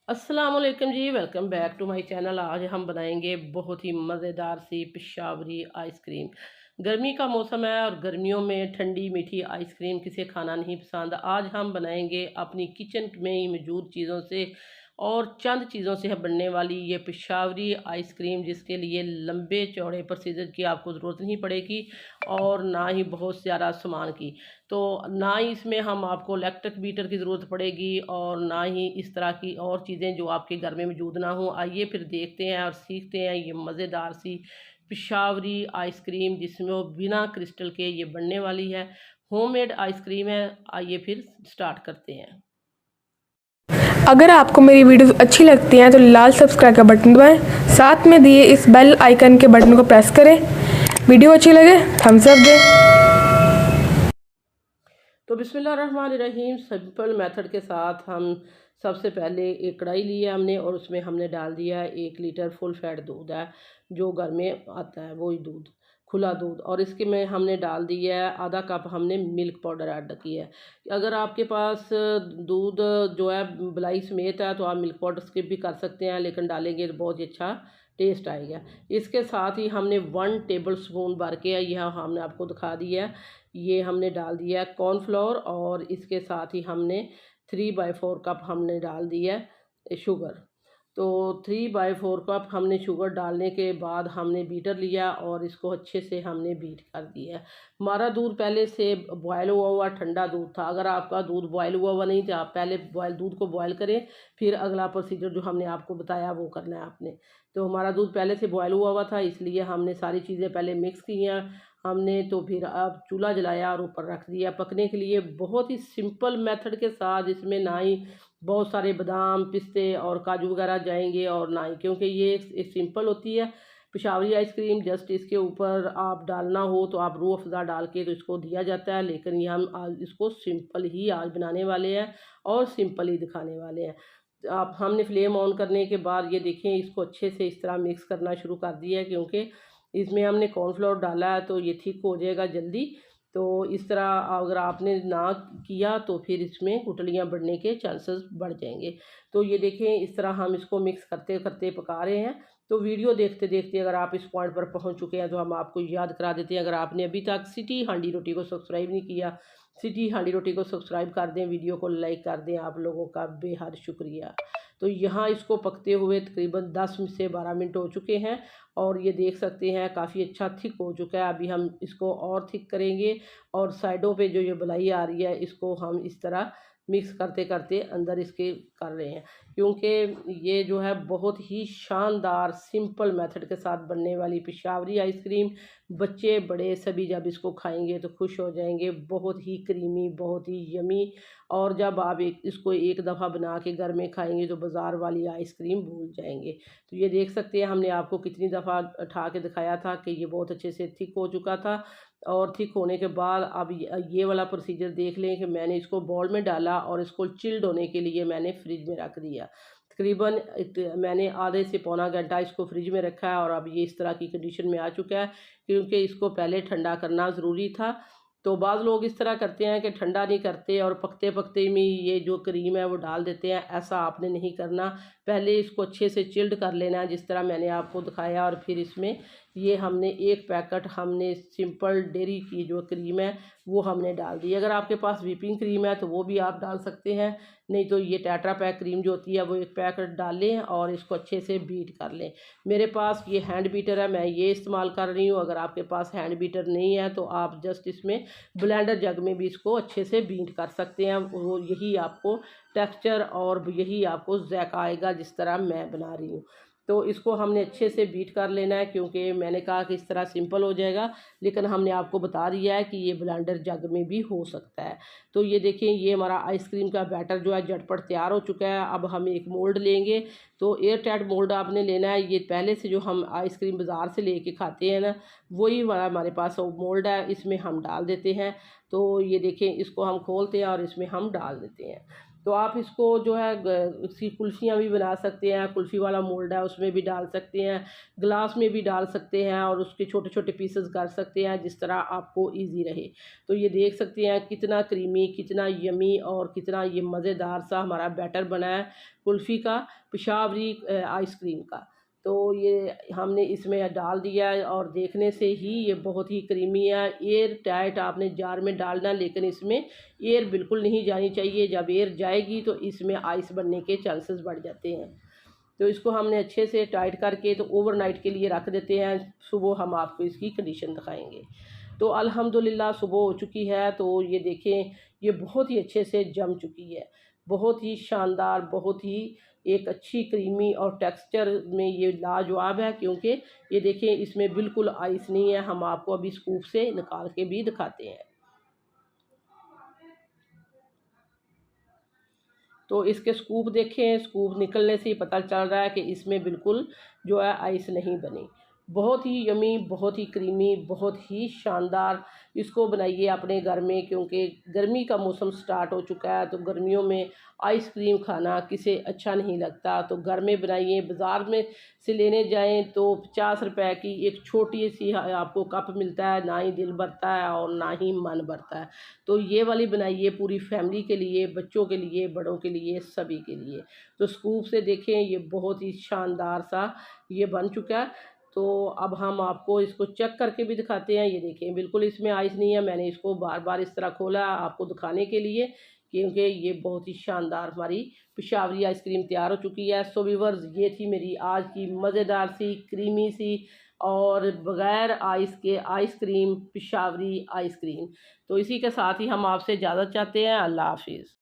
अस्सलाम वालेकुम जी, welcome back to my channel. आज हम बनाएंगे बहुत ही मज़ेदार सी पेशावरी आइसक्रीम। गर्मी का मौसम है और गर्मियों में ठंडी मीठी आइसक्रीम किसे खाना नहीं पसंद। आज हम बनाएंगे अपनी किचन में ही मौजूद चीज़ों से और चंद चीज़ों से है बनने वाली ये पेशावरी आइसक्रीम, जिसके लिए लंबे चौड़े प्रोसीजर की आपको ज़रूरत नहीं पड़ेगी और ना ही बहुत ज़्यादा सामान की। तो ना ही इसमें हम आपको इलेक्ट्रिक बीटर की ज़रूरत पड़ेगी और ना ही इस तरह की और चीज़ें जो आपके घर में मौजूद ना हो। आइए फिर देखते हैं और सीखते हैं ये मज़ेदार सी पेशावरी आइसक्रीम, जिसमें वो बिना क्रिस्टल के ये बनने वाली है। होममेड आइसक्रीम है। आइए फिर स्टार्ट करते हैं। अगर आपको मेरी वीडियोस अच्छी लगती हैं तो लाल सब्सक्राइब का बटन दबाएं, साथ में दिए इस बेल आइकन के बटन को प्रेस करें। वीडियो अच्छी लगे थम्स अप दें। तो बिस्मिल्लाहिर्रहमानिर्रहीम, सिंपल मेथड के साथ हम सबसे पहले एक कढ़ाई लिया हमने और उसमें हमने डाल दिया 1 लीटर फुल फैट दूध है, जो घर में आता है वही दूध, खुला दूध। और इसके में हमने डाल दिया है आधा कप हमने मिल्क पाउडर ऐड किया है। अगर आपके पास दूध जो है मलाई समेत है तो आप मिल्क पाउडर स्किप भी कर सकते हैं, लेकिन डालेंगे तो बहुत ही अच्छा टेस्ट आएगा। इसके साथ ही हमने 1 टेबल स्पून भर के यह हमने आपको दिखा दिया है, ये हमने डाल दिया है कॉर्नफ्लोर। और इसके साथ ही हमने 3/4 कप हमने डाल दिया है शुगर। तो 3/4 कप हमने शुगर डालने के बाद हमने बीटर लिया और इसको अच्छे से हमने बीट कर दिया है। हमारा दूध पहले से बॉयल हुआ हुआ ठंडा दूध था। अगर आपका दूध बॉयल हुआ हुआ नहीं तो आप पहले दूध को बॉयल करें, फिर अगला प्रोसीजर जो हमने आपको बताया वो करना है आपने। तो हमारा दूध पहले से बॉयल हुआ हुआ था, इसलिए हमने सारी चीज़ें पहले मिक्स की हैं हमने। तो फिर अब चूल्हा जलाया और ऊपर रख दिया पकने के लिए। बहुत ही सिंपल मेथड के साथ, इसमें ना ही बहुत सारे बादाम पिस्ते और काजू वगैरह जाएंगे और ना ही, क्योंकि ये एक सिंपल होती है पेशावरी आइसक्रीम। जस्ट इसके ऊपर आप डालना हो तो आप रूह अफ़ज़ा डाल के तो इसको दिया जाता है, लेकिन ये हम आज इसको सिंपल ही आज बनाने वाले हैं और सिंपल ही दिखाने वाले हैं। आप हमने फ्लेम ऑन करने के बाद ये देखें, इसको अच्छे से इस तरह मिक्स करना शुरू कर दिया है, क्योंकि इसमें हमने कॉर्नफ्लोर डाला है तो ये थिक हो जाएगा जल्दी। तो इस तरह अगर आपने ना किया तो फिर इसमें गुठलियाँ बढ़ने के चांसेस बढ़ जाएंगे। तो ये देखें, इस तरह हम इसको मिक्स करते करते पका रहे हैं। तो वीडियो देखते देखते अगर आप इस पॉइंट पर पहुंच चुके हैं तो हम आपको याद करा देते हैं, अगर आपने अभी तक सिटी हांडी रोटी को सब्सक्राइब नहीं किया, सिटी हांडी रोटी को सब्सक्राइब कर दें, वीडियो को लाइक कर दें। आप लोगों का बेहद शुक्रिया। तो यहाँ इसको पकते हुए तकरीबन 10 से 12 मिनट हो चुके हैं और ये देख सकते हैं काफ़ी अच्छा थिक हो चुका है। अभी हम इसको और थिक करेंगे और साइडों पे जो ये बलाई आ रही है इसको हम इस तरह मिक्स करते करते अंदर इसके कर रहे हैं, क्योंकि ये जो है बहुत ही शानदार सिंपल मेथड के साथ बनने वाली पेशावरी आइसक्रीम, बच्चे बड़े सभी जब इसको खाएंगे तो खुश हो जाएंगे। बहुत ही क्रीमी, बहुत ही यमी। और जब आप इसको एक दफ़ा बना के घर में खाएंगे तो बाज़ार वाली आइसक्रीम भूल जाएंगे। तो ये देख सकते हैं हमने आपको कितनी दफ़ा उठा के दिखाया था कि ये बहुत अच्छे से थिक हो चुका था। और थिक होने के बाद अब ये वाला प्रोसीजर देख लें कि मैंने इसको बाउल में डाला और इसको चिल्ड होने के लिए मैंने फ्रिज में रख दिया। तकरीबन मैंने आधे से पौना घंटा इसको फ्रिज में रखा है और अब ये इस तरह की कंडीशन में आ चुका है, क्योंकि इसको पहले ठंडा करना ज़रूरी था। तो बाज़ लोग इस तरह करते हैं कि ठंडा नहीं करते और पकते पकते में ये जो क्रीम है वो डाल देते हैं। ऐसा आपने नहीं करना, पहले इसको अच्छे से चिल्ड कर लेना है जिस तरह मैंने आपको दिखाया। और फिर इसमें ये हमने 1 पैकेट हमने सिंपल डेयरी की जो क्रीम है वो हमने डाल दी। अगर आपके पास व्हिपिंग क्रीम है तो वो भी आप डाल सकते हैं, नहीं तो ये टेट्रा पैक क्रीम जो होती है वो 1 पैकेट डाल लें और इसको अच्छे से बीट कर लें। मेरे पास ये हैंड बीटर है, मैं ये इस्तेमाल कर रही हूँ। अगर आपके पास हैंड बीटर नहीं है तो आप जस्ट इसमें ब्लेंडर जग में भी इसको अच्छे से बीट कर सकते हैं। वो यही आपको टेक्सचर और यही आपको जायका आएगा जिस तरह मैं बना रही हूँ। तो इसको हमने अच्छे से बीट कर लेना है, क्योंकि मैंने कहा कि इस तरह सिंपल हो जाएगा, लेकिन हमने आपको बता दिया है कि ये ब्लेंडर जग में भी हो सकता है। तो ये देखें, ये हमारा आइसक्रीम का बैटर जो है झटपट तैयार हो चुका है। अब हम एक मोल्ड लेंगे, तो एयर टाइट मोल्ड आपने लेना है। ये पहले से जो हम आइसक्रीम बाज़ार से लेके खाते हैं ना, वही वाला हमारे पास मोल्ड है, इसमें हम डाल देते हैं। तो ये देखें, इसको हम खोलते हैं और इसमें हम डाल देते हैं। तो आप इसको जो है इसकी कुल्फ़ियाँ भी बना सकते हैं, कुल्फ़ी वाला मोल्ड है उसमें भी डाल सकते हैं, ग्लास में भी डाल सकते हैं और उसके छोटे छोटे पीसेस कर सकते हैं जिस तरह आपको इजी रहे। तो ये देख सकते हैं कितना क्रीमी, कितना यमी और कितना ये मज़ेदार सा हमारा बैटर बना है कुल्फ़ी का, पेशावरी आइसक्रीम का। तो ये हमने इसमें डाल दिया है और देखने से ही ये बहुत ही क्रीमी है। एयर टाइट आपने जार में डालना, लेकिन इसमें एयर बिल्कुल नहीं जानी चाहिए। जब एयर जाएगी तो इसमें आइस बनने के चांसेस बढ़ जाते हैं। तो इसको हमने अच्छे से टाइट करके तो ओवरनाइट के लिए रख देते हैं। सुबह हम आपको इसकी कंडीशन दिखाएंगे। तो अल्हम्दुलिल्लाह सुबह हो चुकी है। तो ये देखें ये बहुत ही अच्छे से जम चुकी है, बहुत ही शानदार, बहुत ही एक अच्छी क्रीमी और टेक्सचर में ये लाजवाब है। क्योंकि ये देखें इसमें बिल्कुल आइस नहीं है। हम आपको अभी स्कूप से निकाल के भी दिखाते हैं। तो इसके स्कूप देखें, स्कूप निकलने से ही पता चल रहा है कि इसमें बिल्कुल जो है आइस नहीं बनी। बहुत ही यमी, बहुत ही क्रीमी, बहुत ही शानदार। इसको बनाइए अपने घर में, क्योंकि गर्मी का मौसम स्टार्ट हो चुका है। तो गर्मियों में आइसक्रीम खाना किसे अच्छा नहीं लगता। तो घर में बनाइए। बाज़ार में से लेने जाएं तो 50 रुपए की एक छोटी सी आपको कप मिलता है, ना ही दिल भरता है और ना ही मन भरता है। तो ये वाली बनाइए पूरी फैमिली के लिए, बच्चों के लिए, बड़ों के लिए, सभी के लिए। तो स्कूप से देखें ये बहुत ही शानदार सा ये बन चुका है। तो अब हम आपको इसको चेक करके भी दिखाते हैं। ये देखें बिल्कुल इसमें आइस नहीं है। मैंने इसको बार बार इस तरह खोला आपको दिखाने के लिए, क्योंकि ये बहुत ही शानदार हमारी पेशावरी आइसक्रीम तैयार हो चुकी है। सो व्यूअर्स, ये थी मेरी आज की मज़ेदार सी, क्रीमी सी और बग़ैर आइस के आइसक्रीम, पेशावरी आइसक्रीम। तो इसी के साथ ही हम आपसे इजाज़त चाहते हैं। अल्लाह हाफिज़।